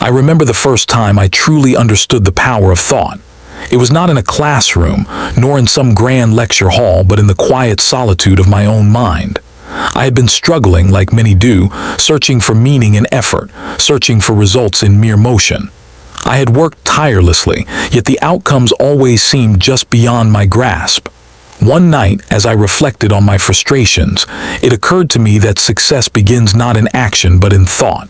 I remember the first time I truly understood the power of thought. It was not in a classroom, nor in some grand lecture hall, but in the quiet solitude of my own mind. I had been struggling, like many do, searching for meaning in effort, searching for results in mere motion. I had worked tirelessly, yet the outcomes always seemed just beyond my grasp. One night, as I reflected on my frustrations, it occurred to me that success begins not in action but in thought.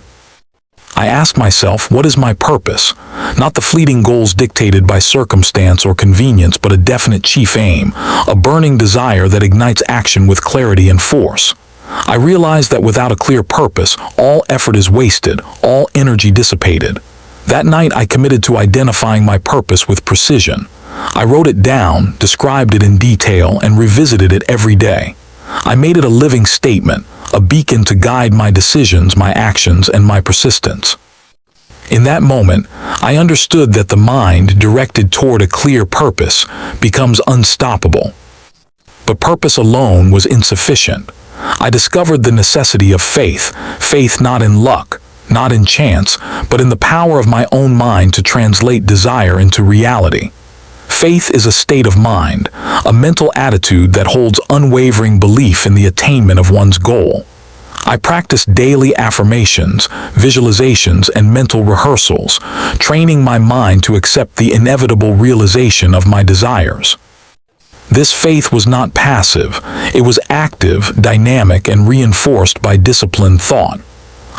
I asked myself, what is my purpose? Not the fleeting goals dictated by circumstance or convenience, but a definite chief aim, a burning desire that ignites action with clarity and force. I realized that without a clear purpose, all effort is wasted, all energy dissipated. That night I committed to identifying my purpose with precision. I wrote it down, described it in detail, and revisited it every day. I made it a living statement, a beacon to guide my decisions, my actions, and my persistence. In that moment, I understood that the mind, directed toward a clear purpose, becomes unstoppable. But purpose alone was insufficient. I discovered the necessity of faith, faith not in luck, not in chance, but in the power of my own mind to translate desire into reality. Faith is a state of mind, a mental attitude that holds unwavering belief in the attainment of one's goal. I practiced daily affirmations, visualizations, and mental rehearsals, training my mind to accept the inevitable realization of my desires. This faith was not passive, it was active, dynamic, and reinforced by disciplined thought.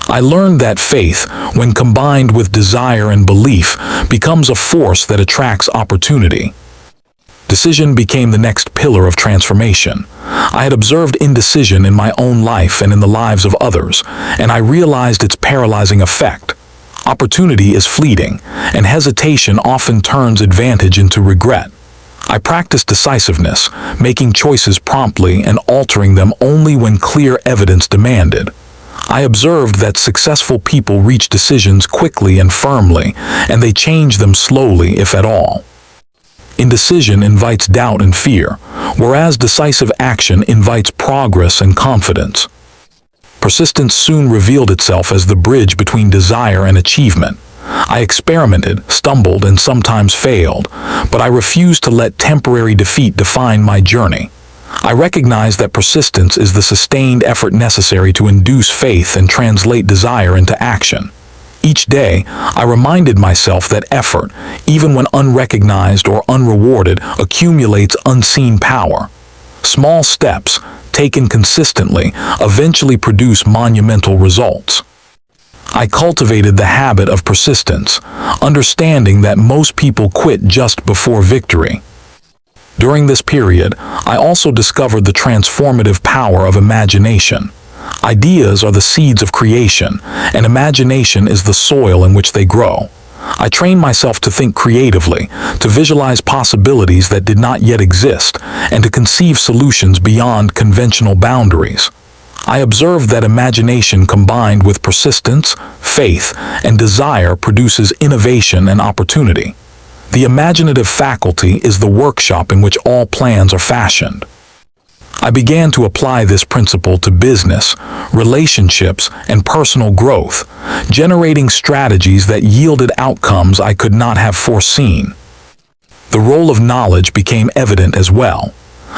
I learned that faith, when combined with desire and belief, becomes a force that attracts opportunity. Decision became the next pillar of transformation. I had observed indecision in my own life and in the lives of others, and I realized its paralyzing effect. Opportunity is fleeting, and hesitation often turns advantage into regret. I practiced decisiveness, making choices promptly and altering them only when clear evidence demanded. I observed that successful people reach decisions quickly and firmly, and they change them slowly, if at all. Indecision invites doubt and fear, whereas decisive action invites progress and confidence. Persistence soon revealed itself as the bridge between desire and achievement. I experimented, stumbled, and sometimes failed, but I refused to let temporary defeat define my journey. I recognize that persistence is the sustained effort necessary to induce faith and translate desire into action. Each day, I reminded myself that effort, even when unrecognized or unrewarded, accumulates unseen power. Small steps, taken consistently, eventually produce monumental results. I cultivated the habit of persistence, understanding that most people quit just before victory. During this period, I also discovered the transformative power of imagination. Ideas are the seeds of creation, and imagination is the soil in which they grow. I trained myself to think creatively, to visualize possibilities that did not yet exist, and to conceive solutions beyond conventional boundaries. I observed that imagination combined with persistence, faith, and desire produces innovation and opportunity. The imaginative faculty is the workshop in which all plans are fashioned. I began to apply this principle to business, relationships, and personal growth, generating strategies that yielded outcomes I could not have foreseen. The role of knowledge became evident as well.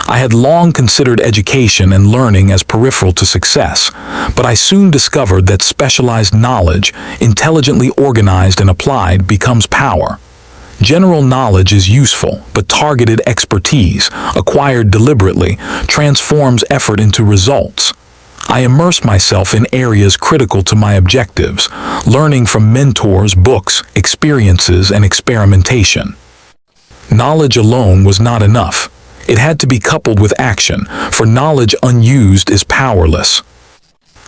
I had long considered education and learning as peripheral to success, but I soon discovered that specialized knowledge, intelligently organized and applied, becomes power. General knowledge is useful, but targeted expertise, acquired deliberately, transforms effort into results. I immerse myself in areas critical to my objectives, learning from mentors, books, experiences, and experimentation. Knowledge alone was not enough. It had to be coupled with action, for knowledge unused is powerless.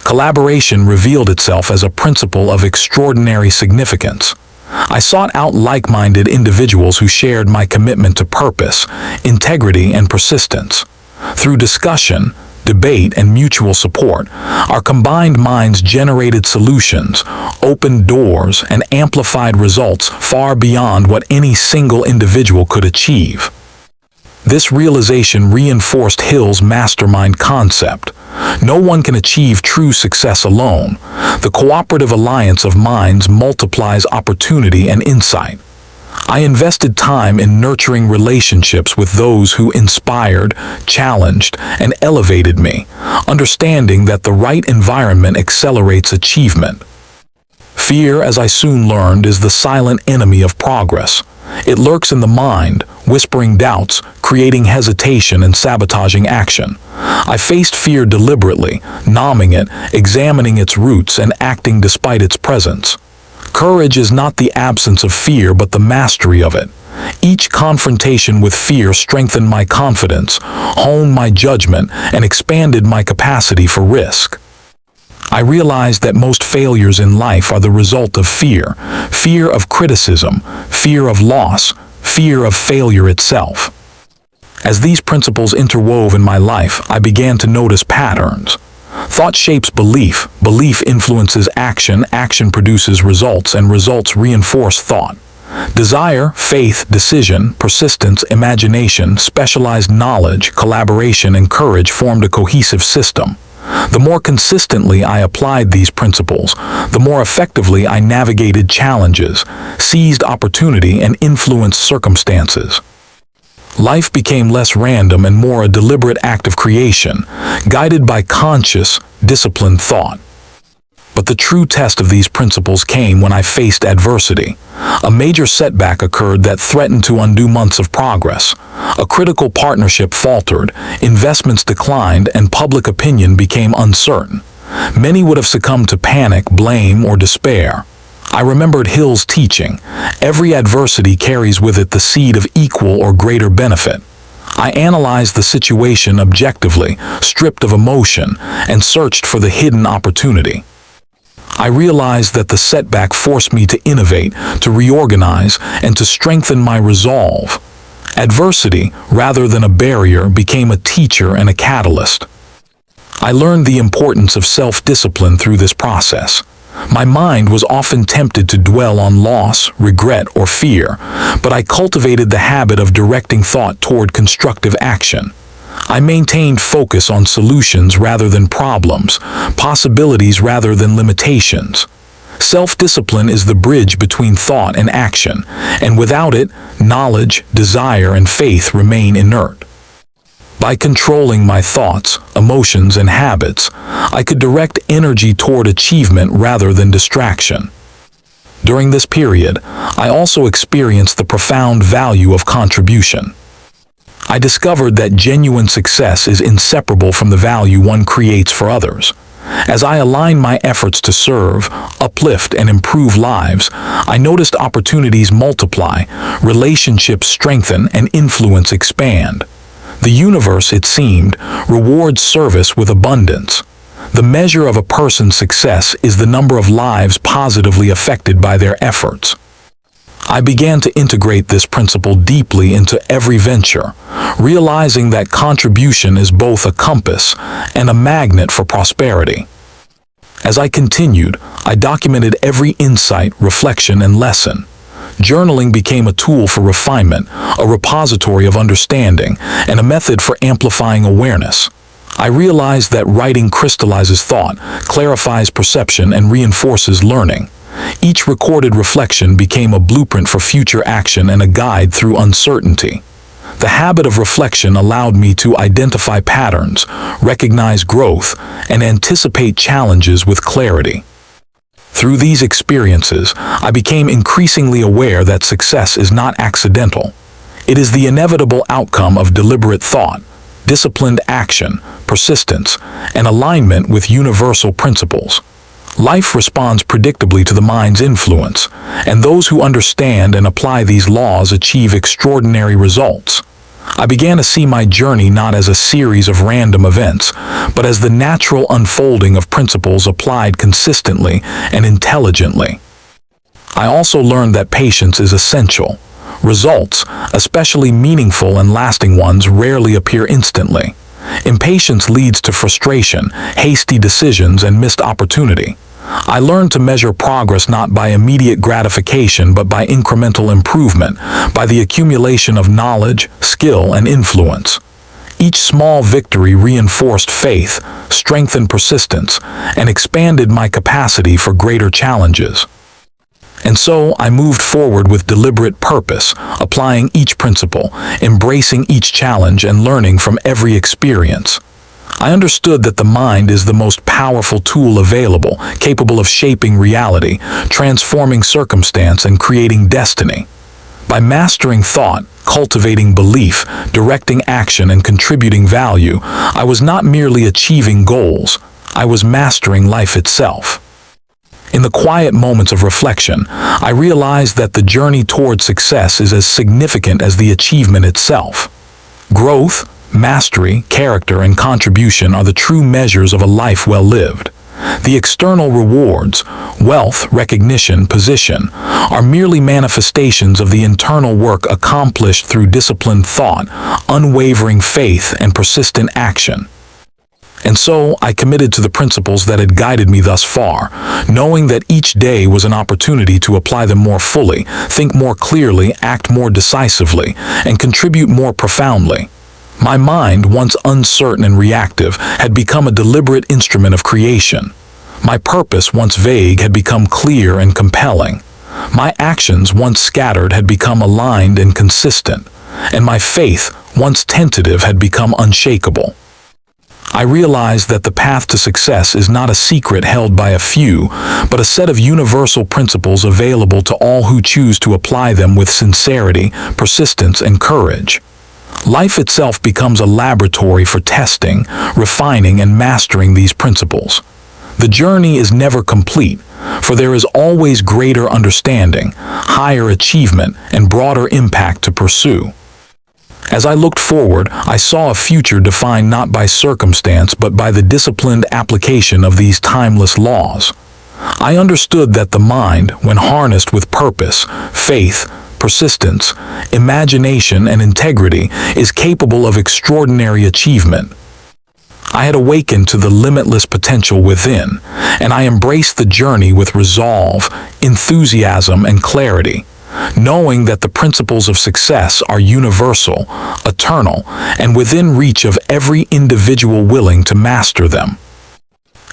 Collaboration revealed itself as a principle of extraordinary significance. I sought out like-minded individuals who shared my commitment to purpose, integrity, and persistence. Through discussion, debate, and mutual support, our combined minds generated solutions, opened doors, and amplified results far beyond what any single individual could achieve. This realization reinforced Hill's mastermind concept. No one can achieve true success alone. The cooperative alliance of minds multiplies opportunity and insight. I invested time in nurturing relationships with those who inspired, challenged, and elevated me, understanding that the right environment accelerates achievement. Fear, as I soon learned, is the silent enemy of progress. It lurks in the mind, whispering doubts, creating hesitation and sabotaging action. I faced fear deliberately, numbing it, examining its roots, and acting despite its presence. Courage is not the absence of fear, but the mastery of it. Each confrontation with fear strengthened my confidence, honed my judgment, and expanded my capacity for risk. I realized that most failures in life are the result of fear. Fear of criticism, fear of loss, fear of failure itself. As these principles interwove in my life, I began to notice patterns. Thought shapes belief, belief influences action, action produces results, and results reinforce thought. Desire, faith, decision, persistence, imagination, specialized knowledge, collaboration, and courage formed a cohesive system. The more consistently I applied these principles, the more effectively I navigated challenges, seized opportunity, and influenced circumstances. Life became less random and more a deliberate act of creation, guided by conscious, disciplined thought. But the true test of these principles came when I faced adversity. A major setback occurred that threatened to undo months of progress. A critical partnership faltered, investments declined, and public opinion became uncertain. Many would have succumbed to panic, blame, or despair. I remembered Hill's teaching: every adversity carries with it the seed of equal or greater benefit. I analyzed the situation objectively, stripped of emotion, and searched for the hidden opportunity. I realized that the setback forced me to innovate, to reorganize, and to strengthen my resolve. Adversity, rather than a barrier, became a teacher and a catalyst. I learned the importance of self-discipline through this process. My mind was often tempted to dwell on loss, regret, or fear, but I cultivated the habit of directing thought toward constructive action. I maintained focus on solutions rather than problems, possibilities rather than limitations. Self-discipline is the bridge between thought and action, and without it, knowledge, desire, and faith remain inert. By controlling my thoughts, emotions, and habits, I could direct energy toward achievement rather than distraction. During this period, I also experienced the profound value of contribution. I discovered that genuine success is inseparable from the value one creates for others. As I aligned my efforts to serve, uplift, and improve lives, I noticed opportunities multiply, relationships strengthen, and influence expand. The universe, it seemed, rewards service with abundance. The measure of a person's success is the number of lives positively affected by their efforts. I began to integrate this principle deeply into every venture, realizing that contribution is both a compass and a magnet for prosperity. As I continued, I documented every insight, reflection, and lesson. Journaling became a tool for refinement, a repository of understanding, and a method for amplifying awareness. I realized that writing crystallizes thought, clarifies perception, and reinforces learning. Each recorded reflection became a blueprint for future action and a guide through uncertainty. The habit of reflection allowed me to identify patterns, recognize growth, and anticipate challenges with clarity. Through these experiences, I became increasingly aware that success is not accidental. It is the inevitable outcome of deliberate thought, disciplined action, persistence, and alignment with universal principles. Life responds predictably to the mind's influence, and those who understand and apply these laws achieve extraordinary results. I began to see my journey not as a series of random events, but as the natural unfolding of principles applied consistently and intelligently. I also learned that patience is essential. Results, especially meaningful and lasting ones, rarely appear instantly. Impatience leads to frustration, hasty decisions, and missed opportunity. I learned to measure progress not by immediate gratification but by incremental improvement, by the accumulation of knowledge, skill, and influence. Each small victory reinforced faith, strengthened persistence, and expanded my capacity for greater challenges. And so I moved forward with deliberate purpose, applying each principle, embracing each challenge, and learning from every experience. I understood that the mind is the most powerful tool available, capable of shaping reality, transforming circumstance, and creating destiny. By mastering thought, cultivating belief, directing action, and contributing value, I was not merely achieving goals, I was mastering life itself. In the quiet moments of reflection, I realized that the journey toward success is as significant as the achievement itself. Growth, mastery, character, and contribution are the true measures of a life well lived. The external rewards, wealth, recognition, position, are merely manifestations of the internal work accomplished through disciplined thought, unwavering faith, and persistent action. And so I committed to the principles that had guided me thus far, knowing that each day was an opportunity to apply them more fully, think more clearly, act more decisively, and contribute more profoundly. My mind, once uncertain and reactive, had become a deliberate instrument of creation. My purpose, once vague, had become clear and compelling. My actions, once scattered, had become aligned and consistent. And my faith, once tentative, had become unshakable. I realized that the path to success is not a secret held by a few, but a set of universal principles available to all who choose to apply them with sincerity, persistence, and courage. Life itself becomes a laboratory for testing, refining, and mastering these principles. The journey is never complete, for there is always greater understanding, higher achievement, and broader impact to pursue. As I looked forward, I saw a future defined not by circumstance but by the disciplined application of these timeless laws. I understood that the mind, when harnessed with purpose, faith, persistence, imagination, and integrity, is capable of extraordinary achievement. I had awakened to the limitless potential within, and I embraced the journey with resolve, enthusiasm, and clarity, knowing that the principles of success are universal, eternal, and within reach of every individual willing to master them.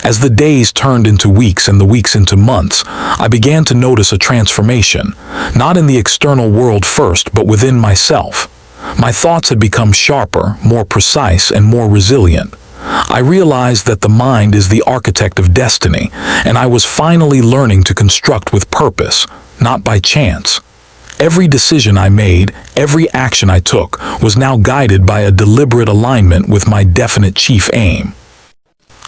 As the days turned into weeks and the weeks into months, I began to notice a transformation, not in the external world first, but within myself. My thoughts had become sharper, more precise, and more resilient. I realized that the mind is the architect of destiny, and I was finally learning to construct with purpose, not by chance. Every decision I made, every action I took, was now guided by a deliberate alignment with my definite chief aim.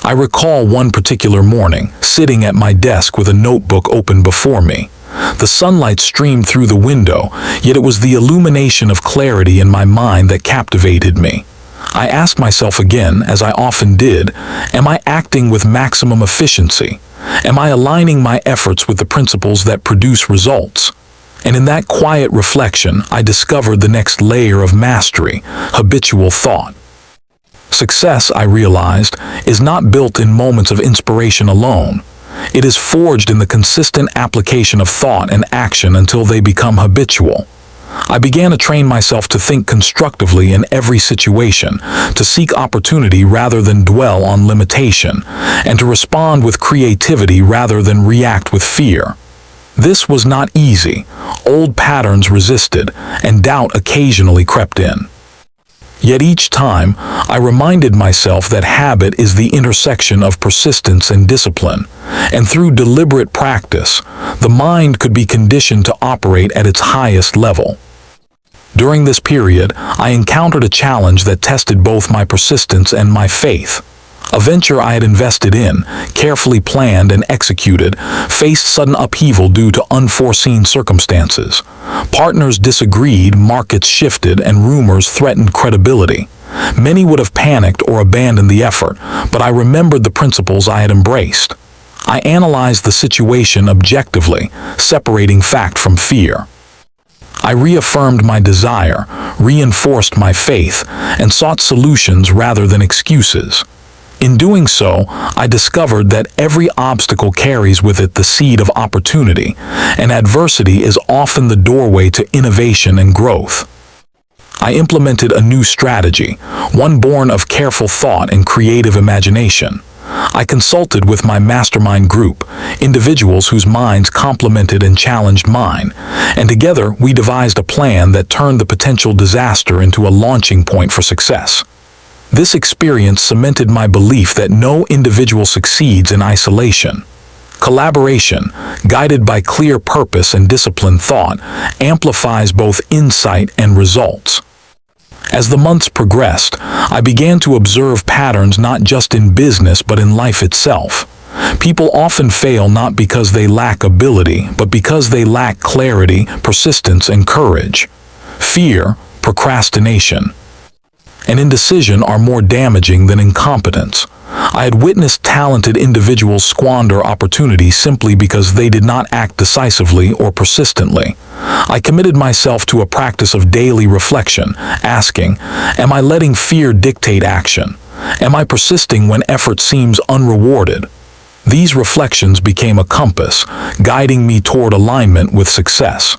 I recall one particular morning, sitting at my desk with a notebook open before me. The sunlight streamed through the window, yet it was the illumination of clarity in my mind that captivated me. I asked myself again, as I often did, am I acting with maximum efficiency? Am I aligning my efforts with the principles that produce results? And in that quiet reflection, I discovered the next layer of mastery, habitual thought. Success, I realized, is not built in moments of inspiration alone. It is forged in the consistent application of thought and action until they become habitual. I began to train myself to think constructively in every situation, to seek opportunity rather than dwell on limitation, and to respond with creativity rather than react with fear. This was not easy. Old patterns resisted, and doubt occasionally crept in. Yet each time, I reminded myself that habit is the intersection of persistence and discipline, and through deliberate practice, the mind could be conditioned to operate at its highest level. During this period, I encountered a challenge that tested both my persistence and my faith. A venture I had invested in, carefully planned and executed, faced sudden upheaval due to unforeseen circumstances. Partners disagreed, markets shifted, and rumors threatened credibility. Many would have panicked or abandoned the effort, but I remembered the principles I had embraced. I analyzed the situation objectively, separating fact from fear. I reaffirmed my desire, reinforced my faith, and sought solutions rather than excuses. In doing so, I discovered that every obstacle carries with it the seed of opportunity, and adversity is often the doorway to innovation and growth. I implemented a new strategy, one born of careful thought and creative imagination. I consulted with my mastermind group, individuals whose minds complemented and challenged mine, and together we devised a plan that turned the potential disaster into a launching point for success. This experience cemented my belief that no individual succeeds in isolation. Collaboration, guided by clear purpose and disciplined thought, amplifies both insight and results. As the months progressed, I began to observe patterns not just in business but in life itself. People often fail not because they lack ability, but because they lack clarity, persistence, and courage. Fear, procrastination, and indecision are more damaging than incompetence. I had witnessed talented individuals squander opportunities simply because they did not act decisively or persistently. I committed myself to a practice of daily reflection, asking, am I letting fear dictate action? Am I persisting when effort seems unrewarded? These reflections became a compass, guiding me toward alignment with success.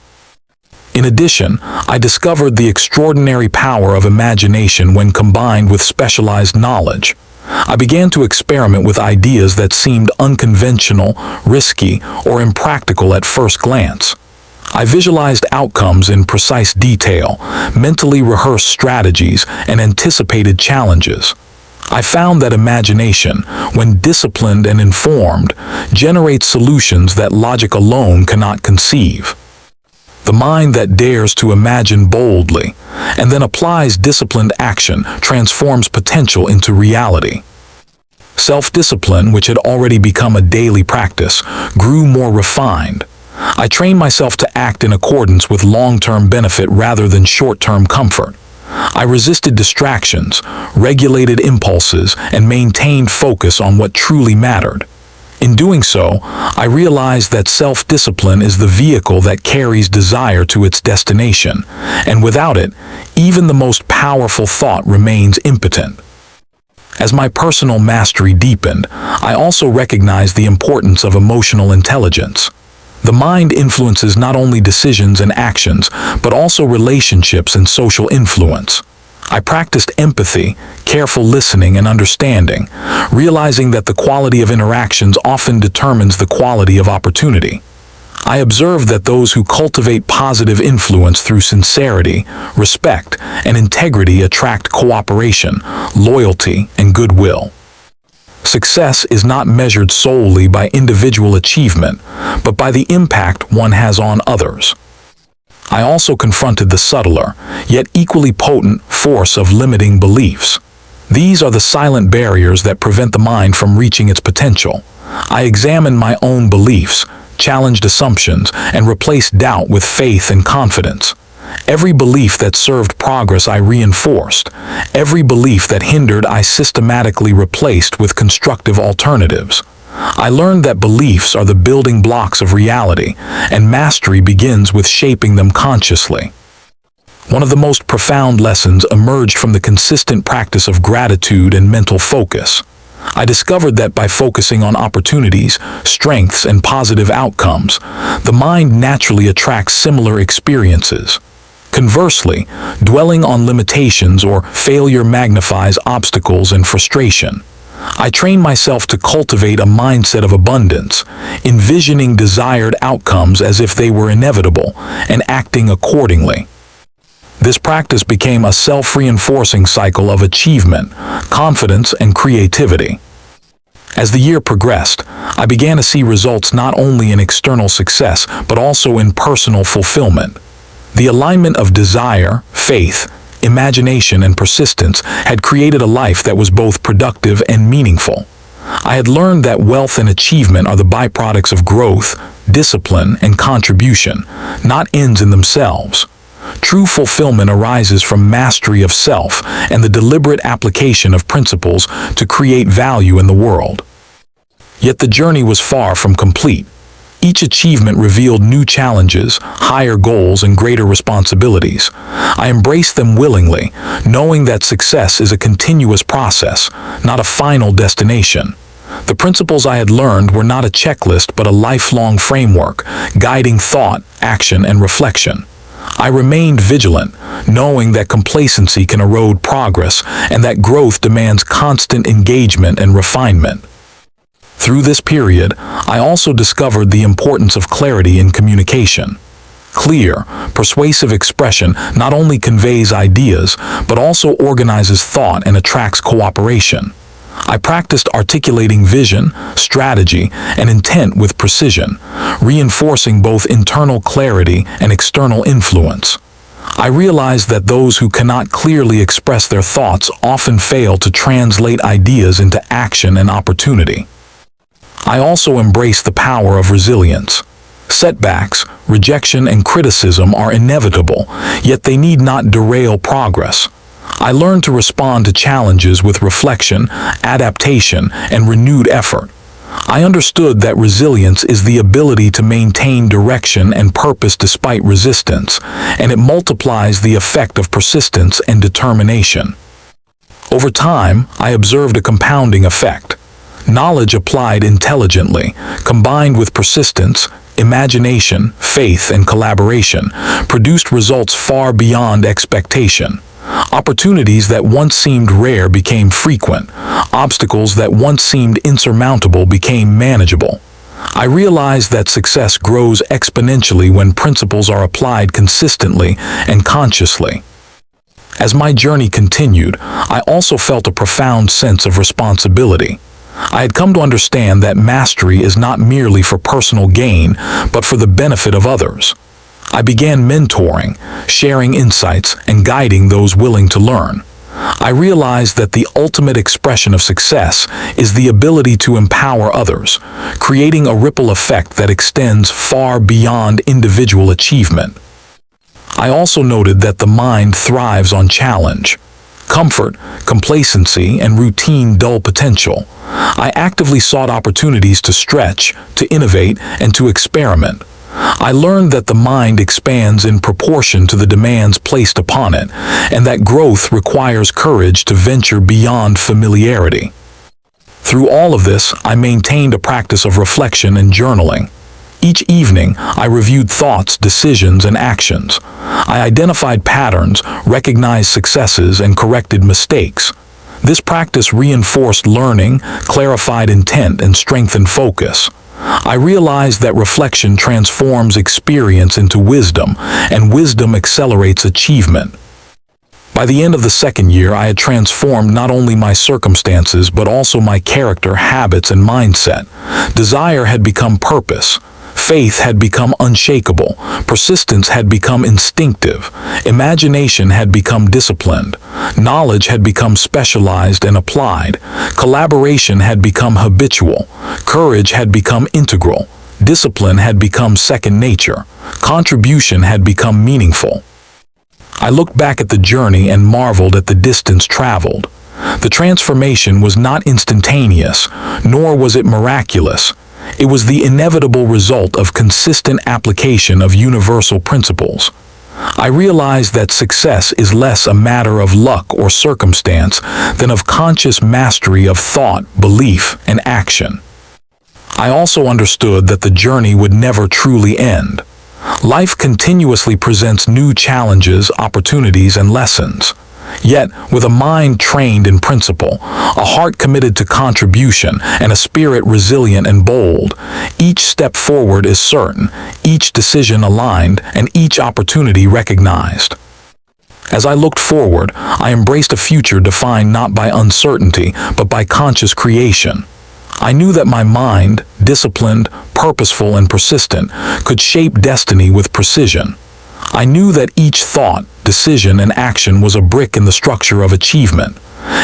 In addition, I discovered the extraordinary power of imagination when combined with specialized knowledge. I began to experiment with ideas that seemed unconventional, risky, or impractical at first glance. I visualized outcomes in precise detail, mentally rehearsed strategies, and anticipated challenges. I found that imagination, when disciplined and informed, generates solutions that logic alone cannot conceive. The mind that dares to imagine boldly and then applies disciplined action transforms potential into reality. Self-discipline, which had already become a daily practice, grew more refined. I trained myself to act in accordance with long-term benefit rather than short-term comfort. I resisted distractions, regulated impulses, and maintained focus on what truly mattered. In doing so, I realized that self-discipline is the vehicle that carries desire to its destination, and without it, even the most powerful thought remains impotent. As my personal mastery deepened, I also recognized the importance of emotional intelligence. The mind influences not only decisions and actions, but also relationships and social influence. I practiced empathy, careful listening, and understanding, realizing that the quality of interactions often determines the quality of opportunity. I observed that those who cultivate positive influence through sincerity, respect, and integrity attract cooperation, loyalty, and goodwill. Success is not measured solely by individual achievement, but by the impact one has on others. I also confronted the subtler, yet equally potent force of limiting beliefs. These are the silent barriers that prevent the mind from reaching its potential. I examined my own beliefs, challenged assumptions, and replaced doubt with faith and confidence. Every belief that served progress I reinforced. Every belief that hindered I systematically replaced with constructive alternatives. I learned that beliefs are the building blocks of reality, and mastery begins with shaping them consciously. One of the most profound lessons emerged from the consistent practice of gratitude and mental focus. I discovered that by focusing on opportunities, strengths, and positive outcomes, the mind naturally attracts similar experiences. Conversely, dwelling on limitations or failure magnifies obstacles and frustration. I trained myself to cultivate a mindset of abundance, envisioning desired outcomes as if they were inevitable and acting accordingly. This practice became a self-reinforcing cycle of achievement, confidence, and creativity. As the year progressed, I began to see results not only in external success, but also in personal fulfillment. The alignment of desire, faith, imagination, and persistence had created a life that was both productive and meaningful. I had learned that wealth and achievement are the byproducts of growth, discipline, and contribution, not ends in themselves. True fulfillment arises from mastery of self and the deliberate application of principles to create value in the world. Yet the journey was far from complete. Each achievement revealed new challenges, higher goals, and greater responsibilities. I embraced them willingly, knowing that success is a continuous process, not a final destination. The principles I had learned were not a checklist but a lifelong framework, guiding thought, action, and reflection. I remained vigilant, knowing that complacency can erode progress and that growth demands constant engagement and refinement. Through this period, I also discovered the importance of clarity in communication. Clear, persuasive expression not only conveys ideas, but also organizes thought and attracts cooperation. I practiced articulating vision, strategy, and intent with precision, reinforcing both internal clarity and external influence. I realized that those who cannot clearly express their thoughts often fail to translate ideas into action and opportunity. I also embraced the power of resilience. Setbacks, rejection, and criticism are inevitable, yet they need not derail progress. I learned to respond to challenges with reflection, adaptation, and renewed effort. I understood that resilience is the ability to maintain direction and purpose despite resistance, and it multiplies the effect of persistence and determination. Over time, I observed a compounding effect. Knowledge applied intelligently, combined with persistence, imagination, faith, and collaboration, produced results far beyond expectation. Opportunities that once seemed rare became frequent. Obstacles that once seemed insurmountable became manageable. I realized that success grows exponentially when principles are applied consistently and consciously. As my journey continued, I also felt a profound sense of responsibility. I had come to understand that mastery is not merely for personal gain, but for the benefit of others. I began mentoring, sharing insights, and guiding those willing to learn. I realized that the ultimate expression of success is the ability to empower others, creating a ripple effect that extends far beyond individual achievement. I also noted that the mind thrives on challenge. Comfort, complacency, and routine dull potential. I actively sought opportunities to stretch, to innovate, and to experiment. I learned that the mind expands in proportion to the demands placed upon it, and that growth requires courage to venture beyond familiarity. Through all of this, I maintained a practice of reflection and journaling. Each evening, I reviewed thoughts, decisions, and actions. I identified patterns, recognized successes, and corrected mistakes. This practice reinforced learning, clarified intent, and strengthened focus. I realized that reflection transforms experience into wisdom, and wisdom accelerates achievement. By the end of the second year, I had transformed not only my circumstances, but also my character, habits, and mindset. Desire had become purpose. Faith had become unshakable. Persistence had become instinctive. Imagination had become disciplined. Knowledge had become specialized and applied. Collaboration had become habitual. Courage had become integral. Discipline had become second nature. Contribution had become meaningful. I looked back at the journey and marveled at the distance traveled. The transformation was not instantaneous, nor was it miraculous. It was the inevitable result of consistent application of universal principles. I realized that success is less a matter of luck or circumstance than of conscious mastery of thought, belief, and action. I also understood that the journey would never truly end. Life continuously presents new challenges, opportunities, and lessons. Yet, with a mind trained in principle, a heart committed to contribution, and a spirit resilient and bold, each step forward is certain, each decision aligned, and each opportunity recognized. As I looked forward, I embraced a future defined not by uncertainty, but by conscious creation. I knew that my mind, disciplined, purposeful, and persistent, could shape destiny with precision. I knew that each thought, decision, and action was a brick in the structure of achievement,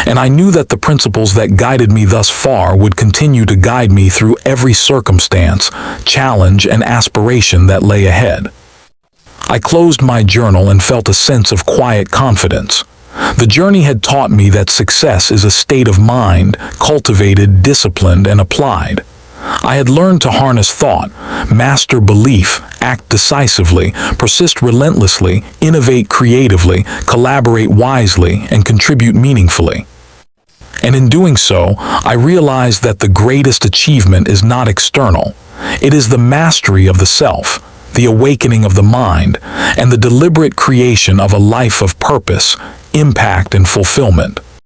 and I knew that the principles that guided me thus far would continue to guide me through every circumstance, challenge, and aspiration that lay ahead. I closed my journal and felt a sense of quiet confidence. The journey had taught me that success is a state of mind, cultivated, disciplined, and applied. I had learned to harness thought, master belief, act decisively, persist relentlessly, innovate creatively, collaborate wisely, and contribute meaningfully. And in doing so, I realized that the greatest achievement is not external. It is the mastery of the self. the awakening of the mind, and the deliberate creation of a life of purpose, impact, and fulfillment.